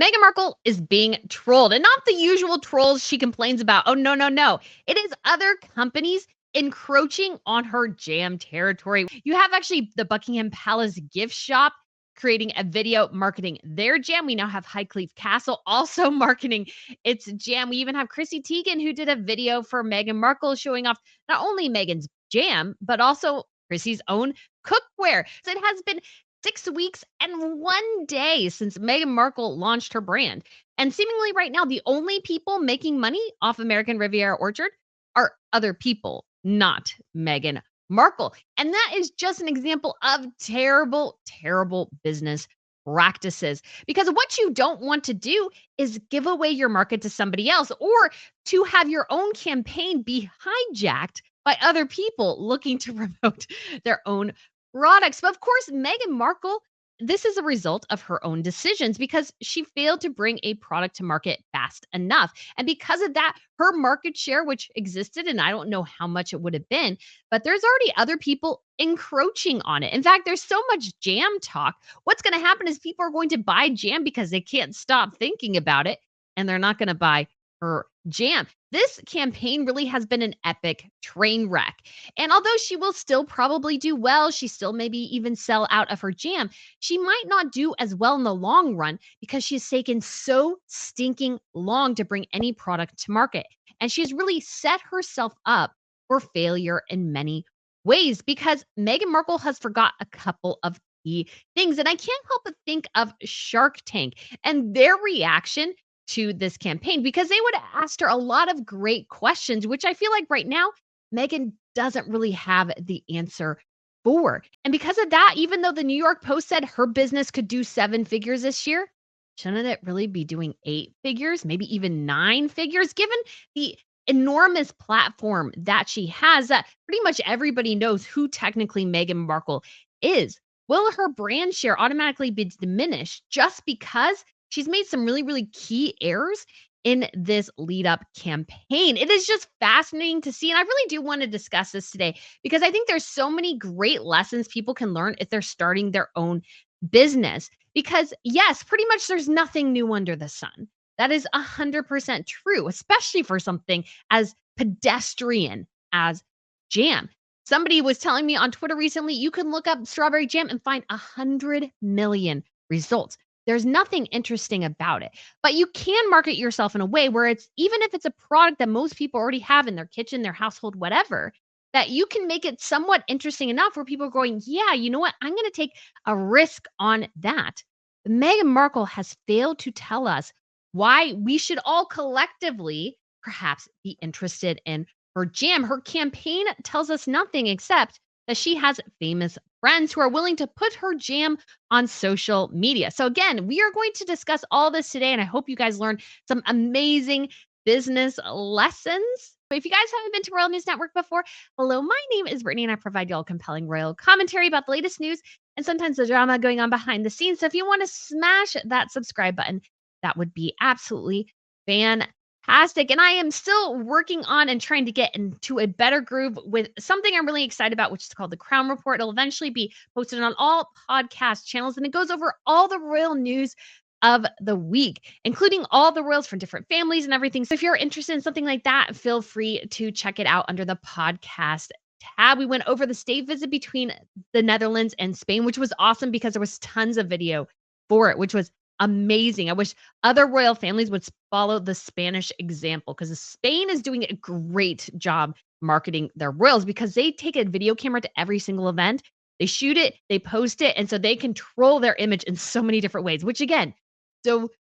Meghan Markle is being trolled, and not the usual trolls she complains about. Oh, no, no, no. It is other companies encroaching on her jam territory. You have actually the Buckingham Palace gift shop creating a video marketing their jam. We now have Highclere Castle also marketing its jam. We even have Chrissy Teigen, who did a video for Meghan Markle showing off not only Meghan's jam, but also Chrissy's own cookware. So it has been 6 weeks and 1 day since Meghan Markle launched her brand. And seemingly right now, the only people making money off American Riviera Orchard are other people, not Meghan Markle. And that is just an example of terrible, terrible business practices. Because what you don't want to do is give away your market to somebody else or to have your own campaign be hijacked by other people looking to promote their own products. But of course, Meghan Markle, this is a result of her own decisions because she failed to bring a product to market fast enough. And because of that, her market share, which existed, and I don't know how much it would have been, but there's already other people encroaching on it. In fact, there's so much jam talk. What's going to happen is people are going to buy jam because they can't stop thinking about it, and they're not going to buy her jam. This campaign really has been an epic train wreck. And although she will still probably do well, she still maybe even sell out of her jam, she might not do as well in the long run because she has taken so stinking long to bring any product to market. And she's really set herself up for failure in many ways because Meghan Markle has forgot a couple of key things. And I can't help but think of Shark Tank and their reaction to this campaign because they would have asked her a lot of great questions, which I feel like right now, Meghan doesn't really have the answer for. And because of that, even though the New York Post said her business could do 7 figures this year, shouldn't it really be doing 8 figures, maybe even 9 figures, given the enormous platform that she has that pretty much everybody knows who technically Meghan Markle is? Will her brand share automatically be diminished just because she's made some really, really key errors in this lead up campaign? It is just fascinating to see. And I really do want to discuss this today because I think there's so many great lessons people can learn if they're starting their own business. Because, yes, pretty much there's nothing new under the sun. That is 100% true, especially for something as pedestrian as jam. Somebody was telling me on Twitter recently, you can look up strawberry jam and find 100 million results. There's nothing interesting about it, but you can market yourself in a way where it's even if it's a product that most people already have in their kitchen, their household, whatever, that you can make it somewhat interesting enough where people are going, yeah, you know what? I'm going to take a risk on that. Meghan Markle has failed to tell us why we should all collectively perhaps be interested in her jam. Her campaign tells us nothing except that she has famous friends who are willing to put her jam on social media. So again, we are going to discuss all this today, and I hope you guys learn some amazing business lessons. But if you guys haven't been to Royal News Network before, hello, my name is Brittany, and I provide y'all compelling royal commentary about the latest news and sometimes the drama going on behind the scenes. So if you want to smash that subscribe button, that would be absolutely fantastic. And I am still working on and trying to get into a better groove with something I'm really excited about, which is called the Crown Report. It'll eventually be posted on all podcast channels, and it goes over all the royal news of the week, including all the royals from different families and everything. So if you're interested in something like that, feel free to check it out under the podcast tab. We went over the state visit between the Netherlands and Spain, which was awesome because there was tons of video for it, which was amazing. I wish other royal families would follow the Spanish example because Spain is doing a great job marketing their royals because they take a video camera to every single event. They shoot it, they post it, and so they control their image in so many different ways, which again,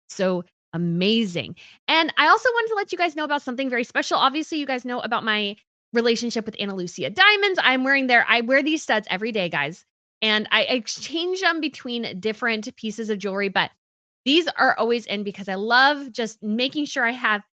so amazing. And I also wanted to let you guys know about something very special. Obviously, you guys know about my relationship with Ana Lucia Diamonds. I wear these studs every day, guys, and I exchange them between different pieces of jewelry, but these are always in because I love just making sure I have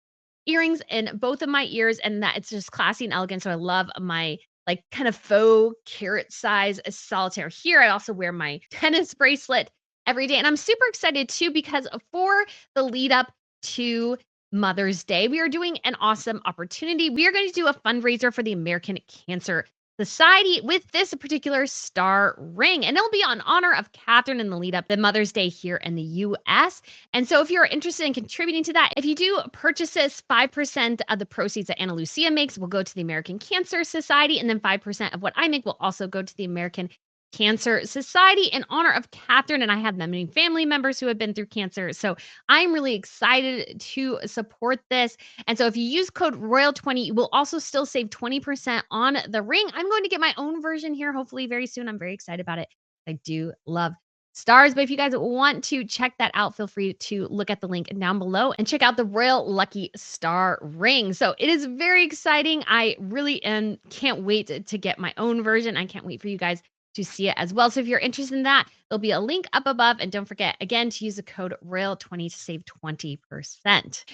earrings in both of my ears and that it's just classy and elegant. So I love my like kind of faux carat size solitaire here. I also wear my tennis bracelet every day. And I'm super excited too because for the lead up to Mother's Day, we are doing an awesome opportunity. We are going to do a fundraiser for the American Cancer Society with this particular star ring. And it'll be on honor of Catherine in the lead up to Mother's Day here in the US. And so if you're interested in contributing to that, if you do purchase this, 5% of the proceeds that Anna Lucia makes will go to the American Cancer Society. And then 5% of what I make will also go to the American Cancer Society in honor of Catherine. And I have many family members who have been through cancer. So I'm really excited to support this. And so if you use code Royal20, you will also still save 20% on the ring. I'm going to get my own version here, hopefully very soon. I'm very excited about it. I do love stars. But if you guys want to check that out, feel free to look at the link down below and check out the Royal Lucky Star ring. So it is very exciting. I really can't wait to get my own version. I can't wait for you guys to see it as well. So if you're interested in that, there'll be a link up above. And don't forget, again, to use the code ROYAL20 to save 20%.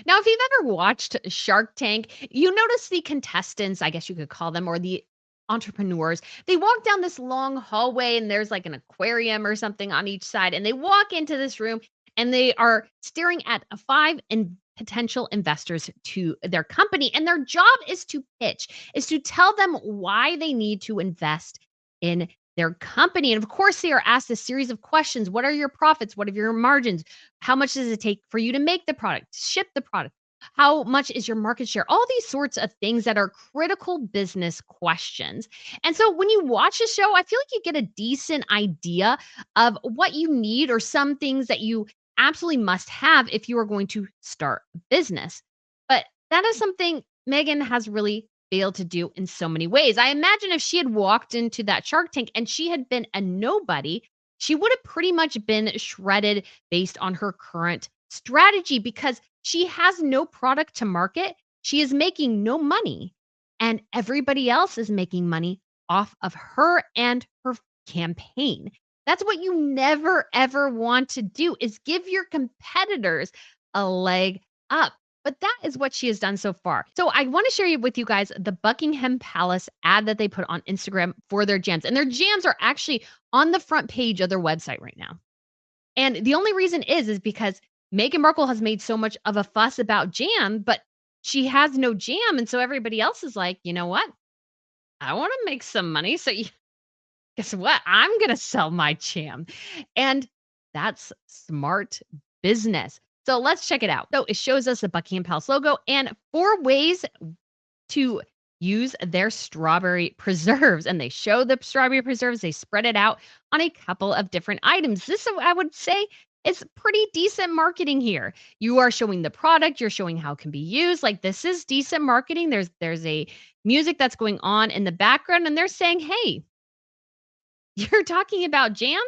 Now, if you've ever watched Shark Tank, you notice the contestants, I guess you could call them, or the entrepreneurs, they walk down this long hallway and there's like an aquarium or something on each side. And they walk into this room and they are staring at potential investors to their company. And their job is to pitch, is to tell them why they need to invest in their company. And of course, they are asked a series of questions. What are your profits? What are your margins? How much does it take for you to make the product, ship the product? How much is your market share? All these sorts of things that are critical business questions. And so when you watch a show, I feel like you get a decent idea of what you need or some things that you absolutely must have if you are going to start a business. But that is something Meghan has really failed to do in so many ways. I imagine if she had walked into that Shark Tank and she had been a nobody, she would have pretty much been shredded based on her current strategy because she has no product to market. She is making no money, and everybody else is making money off of her and her campaign. That's what you never ever want to do, is give your competitors a leg up. But that is what she has done so far. So I want to share with you guys the Buckingham Palace ad that they put on Instagram for their jams. And their jams are actually on the front page of their website right now. And the only reason is because Meghan Markle has made so much of a fuss about jam, but she has no jam. And so everybody else is like, you know what? I want to make some money. So guess what? I'm going to sell my jam. And that's smart business. So let's check it out. So it shows us the Buckingham Palace logo and 4 ways to use their strawberry preserves. And they show the strawberry preserves. They spread it out on a couple of different items. This, I would say, is pretty decent marketing here. You are showing the product. You're showing how it can be used. Like, this is decent marketing. There's a music that's going on in the background. And they're saying, hey, you're talking about jam?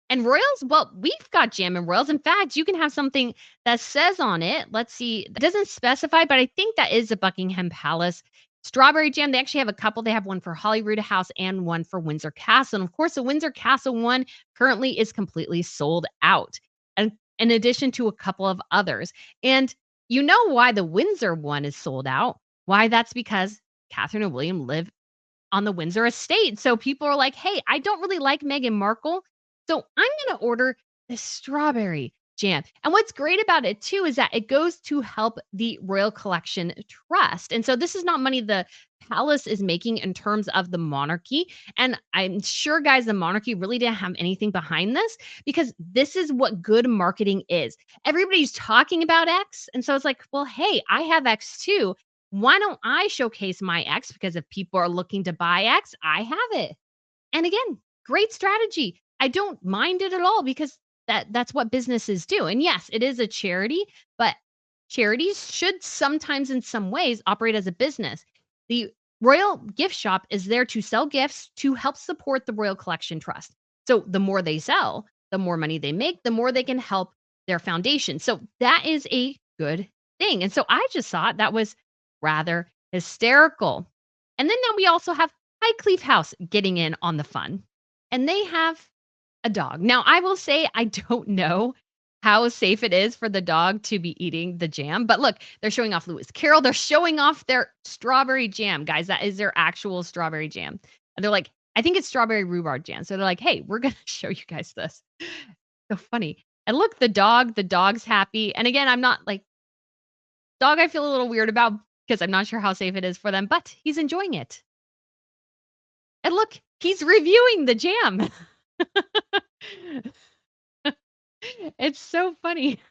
And Royals? Well, we've got jam and Royals. In fact, you can have something that says on it, let's see, it doesn't specify, but I think that is a Buckingham Palace strawberry jam. They actually have a couple. They have one for Holyrood House and one for Windsor Castle. And of course, the Windsor Castle one currently is completely sold out, and in addition to a couple of others. And you know why the Windsor one is sold out? Why? That's because Catherine and William live on the Windsor estate. So people are like, hey, I don't really like Meghan Markle, so I'm going to order the strawberry jam. And what's great about it too is that it goes to help the Royal Collection Trust. And so this is not money the palace is making in terms of the monarchy. And I'm sure, guys, the monarchy really didn't have anything behind this, because this is what good marketing is. Everybody's talking about X. And so it's like, well, hey, I have X too. Why don't I showcase my X? Because if people are looking to buy X, I have it. And again, great strategy. I don't mind it at all, because that's what businesses do. And yes, it is a charity, but charities should sometimes in some ways operate as a business. The Royal Gift Shop is there to sell gifts to help support the Royal Collection Trust. So the more they sell, the more money they make, the more they can help their foundation. So that is a good thing. And so I just thought that was rather hysterical. And then now we also have Highcliffe House getting in on the fun. And they have a dog. Now, I will say I don't know how safe it is for the dog to be eating the jam. But look, they're showing off Lewis Carroll. They're showing off their strawberry jam, guys. That is their actual strawberry jam. And they're like, I think it's strawberry rhubarb jam. So they're like, hey, we're going to show you guys this. So funny. And look, the dog's happy. And again, I'm not like, dog I feel a little weird about, because I'm not sure how safe it is for them, but he's enjoying it. And look, he's reviewing the jam. It's so funny.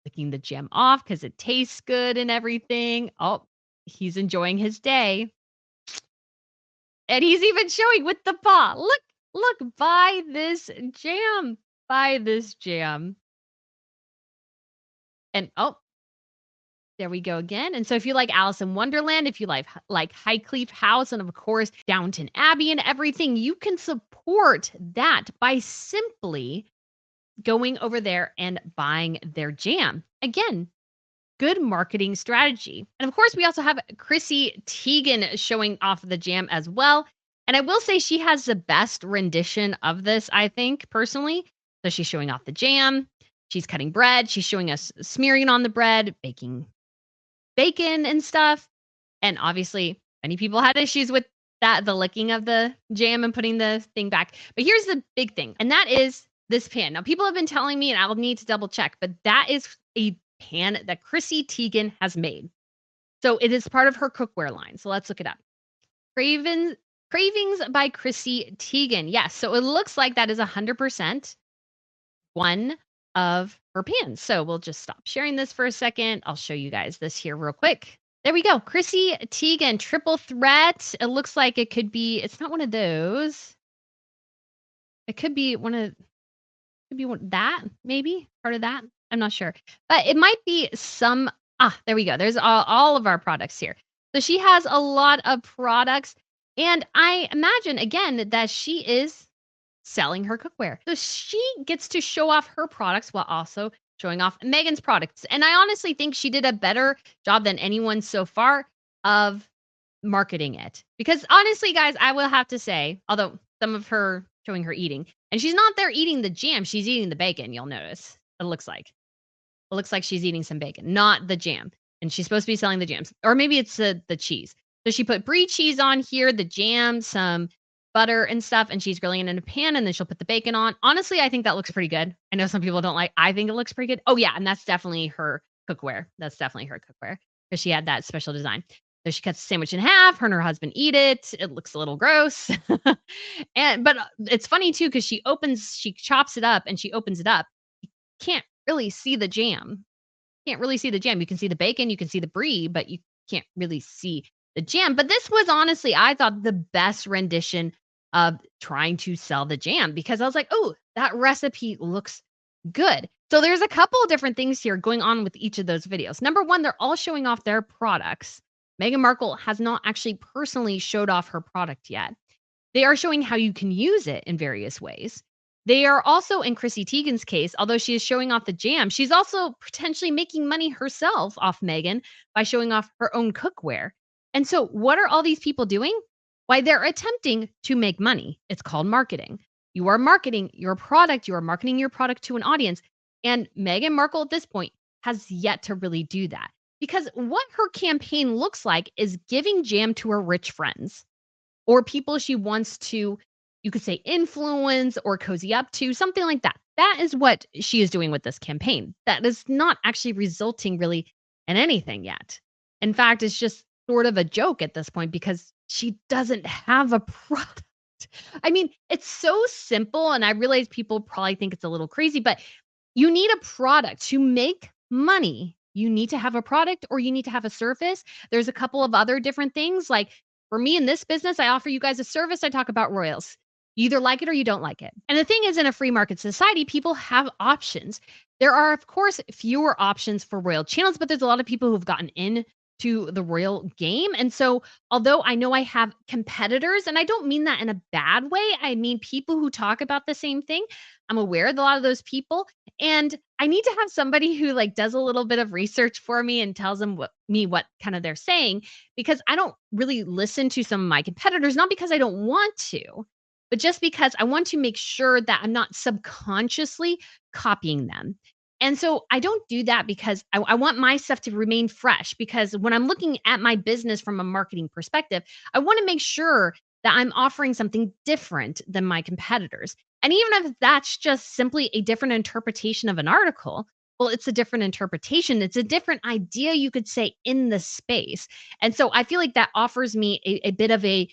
Licking the jam off because it tastes good and everything. Oh, he's enjoying his day. And he's even showing with the paw. Look, buy this jam. Buy this jam. And oh, there we go again. And so if you like Alice in Wonderland, if you like Highcliffe House, and of course Downton Abbey and everything, you can support that by simply going over there and buying their jam. Again, good marketing strategy. And of course, we also have Chrissy Teigen showing off the jam as well. And I will say she has the best rendition of this, I think, personally. So she's showing off the jam. She's cutting bread. She's showing us smearing on the bread, baking bacon and stuff. And obviously, many people had issues with that, the licking of the jam and putting the thing back. But here's the big thing, and that is this pan. Now, people have been telling me, and I'll need to double check, but that is a pan that Chrissy Teigen has made. So it is part of her cookware line. So let's look it up. Cravings by Chrissy Teigen. Yes. So it looks like that is 100% one of her pans. So we'll just stop sharing this for a second. I'll show you guys this here real quick. There we go. Chrissy Teigen, triple threat. It looks like it could be, it's not one of those. It could be that, maybe part of that. I'm not sure, but it might be some. There we go. There's all of our products here. So she has a lot of products, and I imagine again that she is selling her cookware. So she gets to show off her products while also showing off Meghan's products. And I honestly think she did a better job than anyone so far of marketing it. Because honestly, guys, I will have to say, although some of her showing her eating, and she's not there eating the jam, she's eating the bacon, you'll notice. It looks like. It looks like she's eating some bacon, not the jam. And she's supposed to be selling the jams. Or maybe it's the cheese. So she put brie cheese on here, the jam, some butter and stuff, and she's grilling it in a pan, and then she'll put the bacon on. Honestly, I think that looks pretty good. I know some people don't like. I think it looks pretty good. Oh yeah, and that's definitely her cookware. That's definitely her cookware because she had that special design. So she cuts the sandwich in half. Her and her husband eat it. It looks a little gross, but it's funny too because she chops it up and she opens it up. You can't really see the jam. Can't really see the jam. You can see the bacon, you can see the brie, but you can't really see the jam. But this was honestly, I thought, the best rendition of trying to sell the jam because I was like, oh, that recipe looks good. So there's a couple of different things here going on with each of those videos. Number one, they're all showing off their products. Meghan Markle has not actually personally showed off her product yet. They are showing how you can use it in various ways. They are also, in Chrissy Teigen's case, although she is showing off the jam, she's also potentially making money herself off Meghan by showing off her own cookware. And so what are all these people doing? Why, they're attempting to make money. It's called marketing. You are marketing your product. You are marketing your product to an audience. And Meghan Markle at this point has yet to really do that because what her campaign looks like is giving jam to her rich friends or people she wants to, you could say, influence or cozy up to, something like that. That is what she is doing with this campaign. That is not actually resulting really in anything yet. In fact, it's just sort of a joke at this point because she doesn't have a product. I mean, it's so simple, and I realize people probably think it's a little crazy, but you need a product to make money. You need to have a product or you need to have a service. There's a couple of other different things. Like for me in this business, I offer you guys a service. I talk about royals. You either like it or you don't like it. And the thing is, in a free market society, people have options. There are, of course, fewer options for royal channels, but there's a lot of people who've gotten into the royal game. And so, although I know I have competitors, and I don't mean that in a bad way, I mean people who talk about the same thing. I'm aware of a lot of those people. And I need to have somebody who like does a little bit of research for me and tells them what kind of they're saying, because I don't really listen to some of my competitors, not because I don't want to, but just because I want to make sure that I'm not subconsciously copying them. And so I don't do that because I want my stuff to remain fresh, because when I'm looking at my business from a marketing perspective, I want to make sure that I'm offering something different than my competitors. And even if that's just simply a different interpretation of an article, well, it's a different interpretation. It's a different idea, you could say, in the space. And so I feel like that offers me a bit of a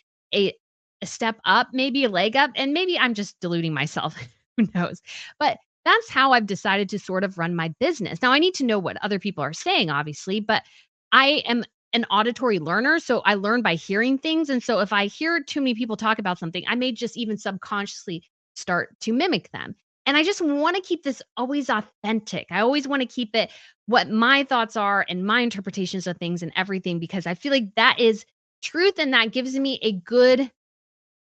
a step up, maybe a leg up, and maybe I'm just deluding myself. Who knows? But that's how I've decided to sort of run my business. Now, I need to know what other people are saying, obviously, but I am an auditory learner. So I learn by hearing things. And so if I hear too many people talk about something, I may just even subconsciously start to mimic them. And I just want to keep this always authentic. I always want to keep it what my thoughts are and my interpretations of things and everything, because I feel like that is truth and that gives me a good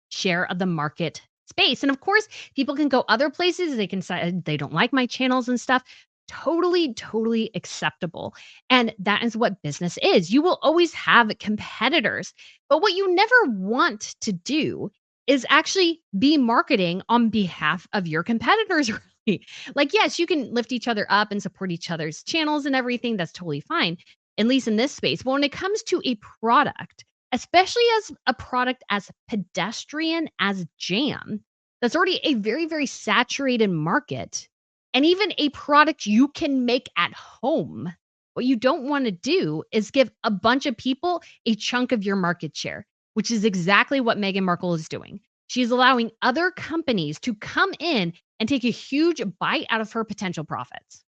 share of the market space. And of course, people can go other places. They can say they don't like my channels and stuff. Totally, totally acceptable. And that is what business is. You will always have competitors. But what you never want to do is actually be marketing on behalf of your competitors. Really. Like, yes, you can lift each other up and support each other's channels and everything. That's totally fine, at least in this space. But when it comes to a product, especially as a product as pedestrian as jam, that's already a very, very saturated market, and even a product you can make at home. What you don't want to do is give a bunch of people a chunk of your market share, which is exactly what Meghan Markle is doing. She's allowing other companies to come in and take a huge bite out of her potential profits.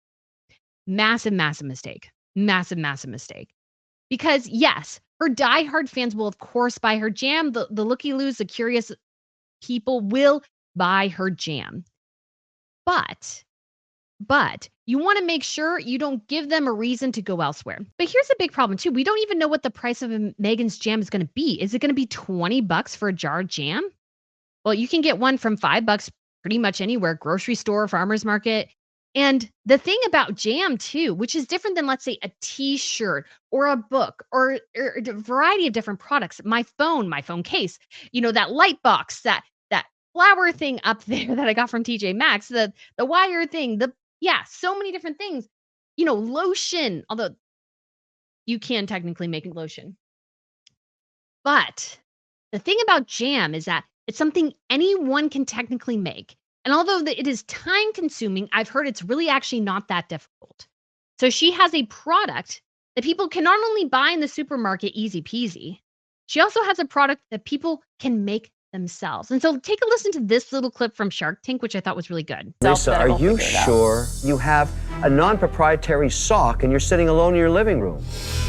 Massive, massive mistake. Massive, massive mistake. Because yes, her diehard fans will of course buy her jam. The looky-loos, the curious people will buy her jam. But you want to make sure you don't give them a reason to go elsewhere. But here's a big problem too. We don't even know what the price of Megan's jam is going to be. Is it going to be $20 for a jar of jam? Well, you can get one from $5 pretty much anywhere, grocery store, farmer's market. And the thing about jam too, which is different than, let's say, a t-shirt or a book or a variety of different products, my phone case, that light box, that flower thing up there that I got from TJ Maxx, the wire thing, yeah, so many different things. Lotion, although you can technically make a lotion. But the thing about jam is that it's something anyone can technically make. And although it is time consuming, I've heard it's really actually not that difficult. So she has a product that people can not only buy in the supermarket easy peasy, she also has a product that people can make themselves. And so take a listen to this little clip from Shark Tank, which I thought was really good. Lisa, are you sure you have a non-proprietary sock and you're sitting alone in your living room?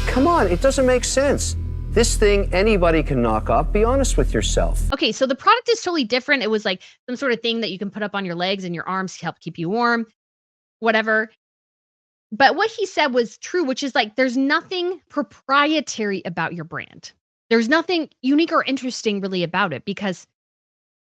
Come on, it doesn't make sense. This thing anybody can knock off. Be honest with yourself. Okay, so the product is totally different. It was like some sort of thing that you can put up on your legs and your arms to help keep you warm, whatever. But what he said was true, which is like there's nothing proprietary about your brand. There's nothing unique or interesting really about it because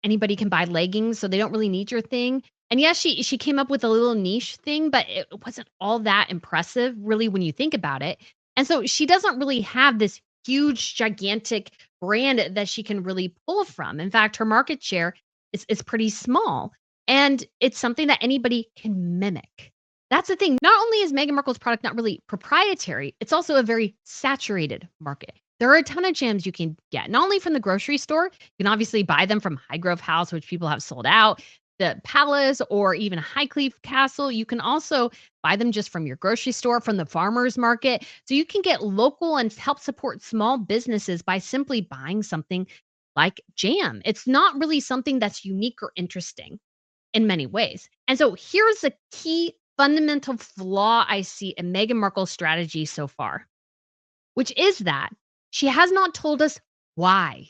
anybody can buy leggings, so they don't really need your thing. And yes, she came up with a little niche thing, but it wasn't all that impressive really when you think about it. And so she doesn't really have this huge, gigantic brand that she can really pull from. In fact, her market share is pretty small, and it's something that anybody can mimic. That's the thing. Not only is Meghan Markle's product not really proprietary, it's also a very saturated market. There are a ton of jams you can get, not only from the grocery store, you can obviously buy them from Highgrove House, which people have sold out, the Palace, or even Highclere Castle. You can also buy them just from your grocery store, from the farmer's market. So you can get local and help support small businesses by simply buying something like jam. It's not really something that's unique or interesting in many ways. And so here's a key fundamental flaw I see in Meghan Markle's strategy so far, which is that she has not told us why.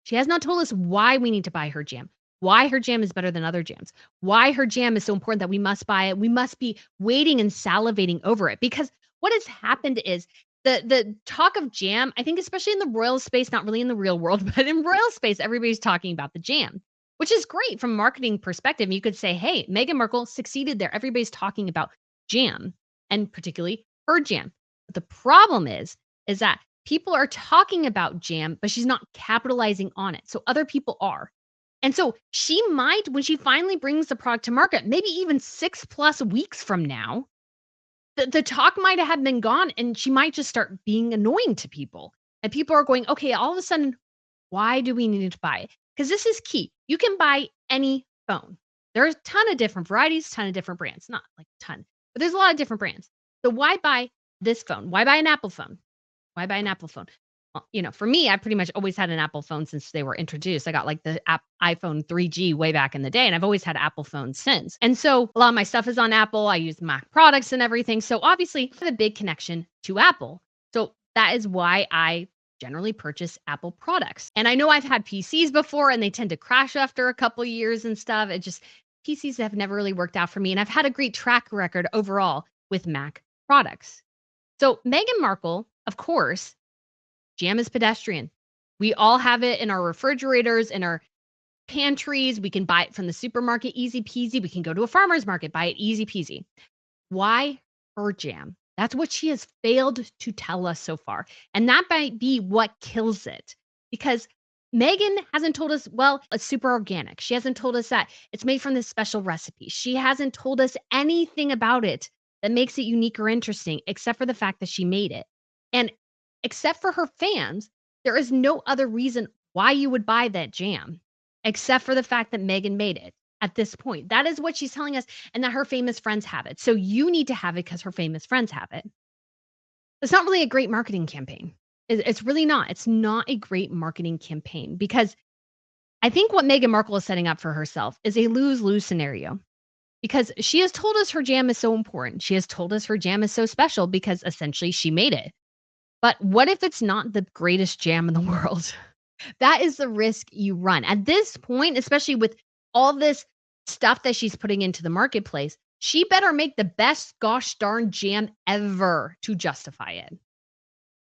She has not told us why we need to buy her jam, why her jam is better than other jams, why her jam is so important that we must buy it. We must be waiting and salivating over it. Because what has happened is the talk of jam, I think especially in the royal space, not really in the real world, but in royal space, everybody's talking about the jam, which is great from a marketing perspective. You could say, hey, Meghan Markle succeeded there. Everybody's talking about jam, and particularly her jam. But the problem is that people are talking about jam, but she's not capitalizing on it. So other people are. And so she might, when she finally brings the product to market, maybe even 6+ weeks from now, the talk might have been gone and she might just start being annoying to people. And people are going, okay, all of a sudden, why do we need to buy it? Because this is key. You can buy any phone. There's a ton of different varieties, ton of different brands. Not like a ton, but there's a lot of different brands. So why buy this phone? Why buy an Apple phone? Why buy an Apple phone? For me, I pretty much always had an Apple phone since they were introduced. I got like the iPhone 3G way back in the day, and I've always had Apple phones since. And so a lot of my stuff is on Apple. I use Mac products and everything. So obviously, I have a big connection to Apple. So that is why I generally purchase Apple products. And I know I've had PCs before and they tend to crash after a couple years and stuff. PCs have never really worked out for me. And I've had a great track record overall with Mac products. So Meghan Markle, of course, jam is pedestrian. We all have it in our refrigerators, in our pantries. We can buy it from the supermarket, easy peasy. We can go to a farmer's market, buy it easy peasy. Why her jam? That's what she has failed to tell us so far. And that might be what kills it. Because Meghan hasn't told us, well, it's super organic. She hasn't told us that it's made from this special recipe. She hasn't told us anything about it that makes it unique or interesting, except for the fact that she made it. And except for her fans, there is no other reason why you would buy that jam, except for the fact that Meghan made it at this point. That is what she's telling us, and that her famous friends have it. So you need to have it because her famous friends have it. It's not really a great marketing campaign. It's really not. It's not a great marketing campaign because I think what Meghan Markle is setting up for herself is a lose-lose scenario because she has told us her jam is so important. She has told us her jam is so special because essentially she made it. But what if it's not the greatest jam in the world? That is the risk you run. At this point, especially with all this stuff that she's putting into the marketplace, she better make the best gosh darn jam ever to justify it.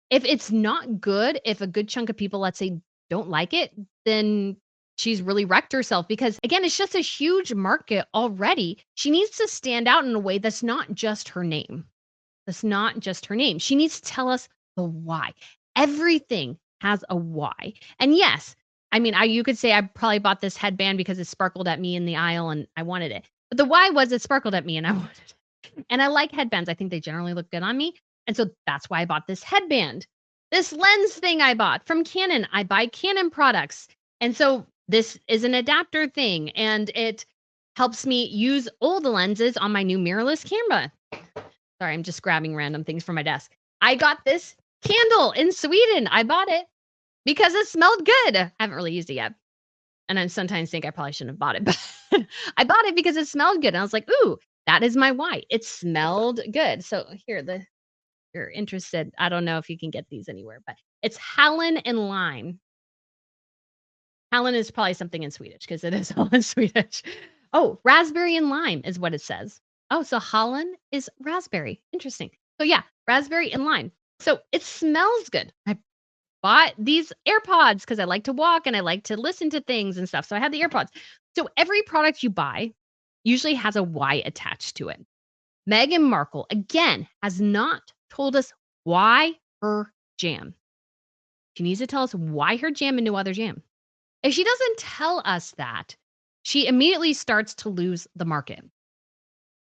If it's not good, if a good chunk of people, let's say, don't like it, then she's really wrecked herself because, again, it's just a huge market already. She needs to stand out in a way that's not just her name. That's not just her name. She needs to tell us the why. Everything has a why. And yes, I mean, you could say I probably bought this headband because it sparkled at me in the aisle and I wanted it. But the why was it sparkled at me and I wanted it. And I like headbands. I think they generally look good on me. And so that's why I bought this headband. This lens thing I bought from Canon. I buy Canon products. And so this is an adapter thing and it helps me use old lenses on my new mirrorless camera. Sorry, I'm just grabbing random things from my desk. I got this candle in Sweden. I bought it because it smelled good. I haven't really used it yet. And I sometimes think I probably shouldn't have bought it, but I bought it because it smelled good. And I was like, ooh, that is my why. It smelled good. So here, you're interested. I don't know if you can get these anywhere, but it's Hallen and lime. Hallen is probably something in Swedish because it is all in Swedish. Oh, raspberry and lime is what it says. Oh, so Holland is raspberry. Interesting. So yeah, raspberry and lime. So it smells good. I bought these AirPods because I like to walk and I like to listen to things and stuff. So I had the AirPods. So every product you buy usually has a why attached to it. Meghan Markle, again, has not told us why her jam. She needs to tell us why her jam and no other jam. If she doesn't tell us that, she immediately starts to lose the market.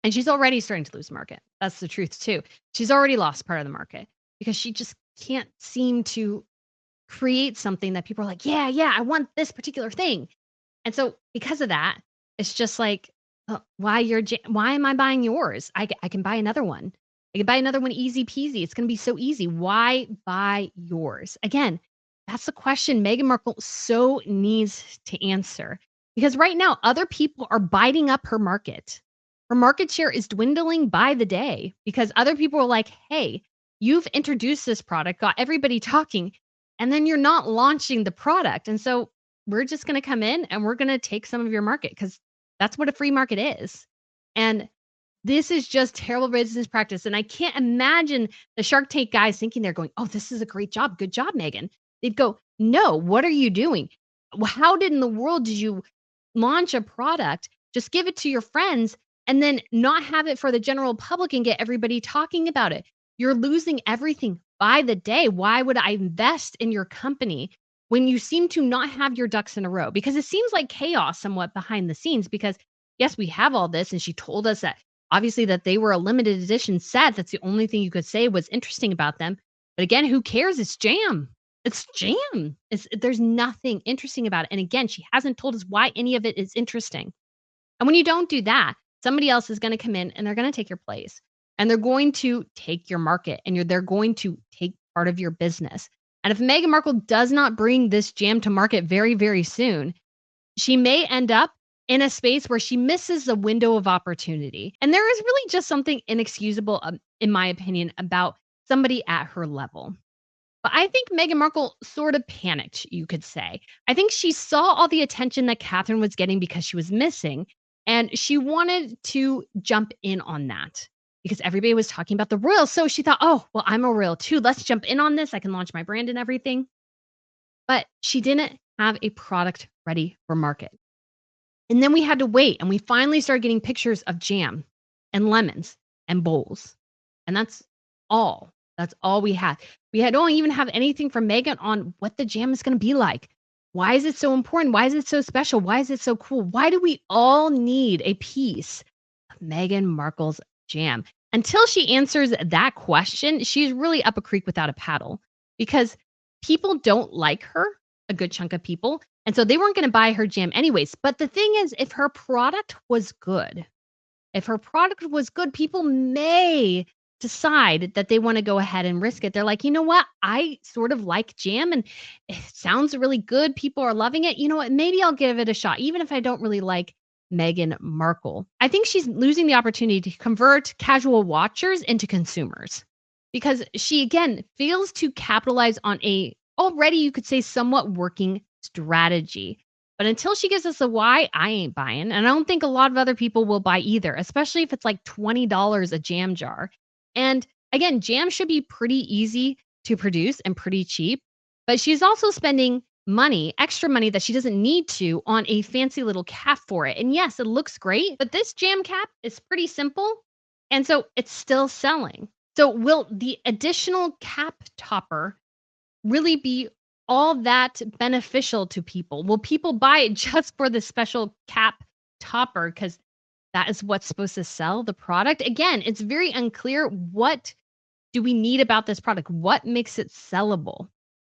And she's already starting to lose the market. That's the truth, too. She's already lost part of the market because she just can't seem to create something that people are like, yeah, I want this particular thing. And so because of that, it's just like, why am I buying yours? I can buy another one. I can buy another one easy peasy. It's going to be so easy. Why buy yours? Again, that's the question Meghan Markle so needs to answer because right now other people are biting up her market. Her market share is dwindling by the day because other people are like, hey, you've introduced this product, got everybody talking, and then you're not launching the product. And so we're just going to come in and we're going to take some of your market because that's what a free market is. And this is just terrible business practice. And I can't imagine the Shark Tank guys thinking they're going, oh, this is a great job. Good job, Meghan. They'd go, no, what are you doing? How in the world did you launch a product? Just give it to your friends and then not have it for the general public and get everybody talking about it. You're losing everything by the day. Why would I invest in your company when you seem to not have your ducks in a row? Because it seems like chaos somewhat behind the scenes because yes, we have all this. And she told us that obviously that they were a limited edition set. That's the only thing you could say was interesting about them. But again, who cares? It's jam. It's jam. There's nothing interesting about it. And again, she hasn't told us why any of it is interesting. And when you don't do that, somebody else is going to come in and they're going to take your place and they're going to take your market and they're going to take part of your business. And if Meghan Markle does not bring this jam to market very, very soon, she may end up in a space where she misses a window of opportunity. And there is really just something inexcusable, in my opinion, about somebody at her level. But I think Meghan Markle sort of panicked, you could say. I think she saw all the attention that Catherine was getting because she was missing, and she wanted to jump in on that because everybody was talking about the royals. So she thought, oh, well, I'm a royal too. Let's jump in on this. I can launch my brand and everything. But she didn't have a product ready for market. And then we had to wait, and we finally started getting pictures of jam and lemons and bowls. And that's all. That's all we had. Don't even have anything from Meghan on what the jam is going to be like. Why is it so important? Why is it so special? Why is it so cool? Why do we all need a piece of Meghan Markle's jam? Until she answers that question, she's really up a creek without a paddle because people don't like her, a good chunk of people. And so they weren't going to buy her jam anyways. But the thing is, if her product was good, people may decide that they want to go ahead and risk it. They're like, you know what? I sort of like jam and it sounds really good. People are loving it. You know what? Maybe I'll give it a shot, even if I don't really like Meghan Markle. I think she's losing the opportunity to convert casual watchers into consumers because she, again, fails to capitalize on a already, you could say, somewhat working strategy. But until she gives us a why, I ain't buying. And I don't think a lot of other people will buy either, especially if it's like $20 a jam jar. And again, jam should be pretty easy to produce and pretty cheap. But she's also spending money, extra money that she doesn't need to on a fancy little cap for it. And yes, it looks great, but this jam cap is pretty simple. And so it's still selling. So will the additional cap topper really be all that beneficial to people? Will people buy it just for the special cap topper because that is what's supposed to sell the product? Again, it's very unclear. What do we need about this product? What makes it sellable?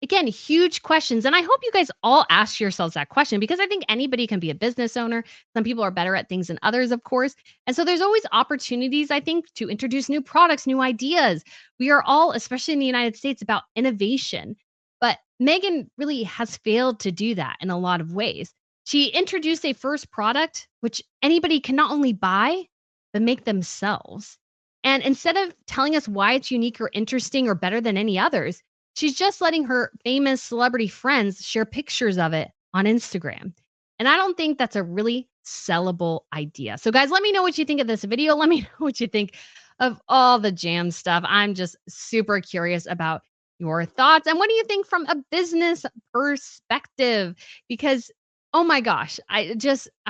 Again, huge questions. And I hope you guys all ask yourselves that question because I think anybody can be a business owner. Some people are better at things than others, of course. And so there's always opportunities, I think, to introduce new products, new ideas. We are all, especially in the United States, about innovation. But Meghan really has failed to do that in a lot of ways. She introduced a first product, which anybody can not only buy, but make themselves. And instead of telling us why it's unique or interesting or better than any others, she's just letting her famous celebrity friends share pictures of it on Instagram. And I don't think that's a really sellable idea. So guys, let me know what you think of this video. Let me know what you think of all the jam stuff. I'm just super curious about your thoughts. And what do you think from a business perspective? Because, oh my gosh, I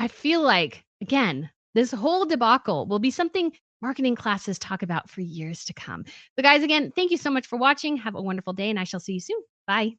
feel like, again, this whole debacle will be something marketing classes talk about for years to come. So guys, again, thank you so much for watching. Have a wonderful day and I shall see you soon. Bye.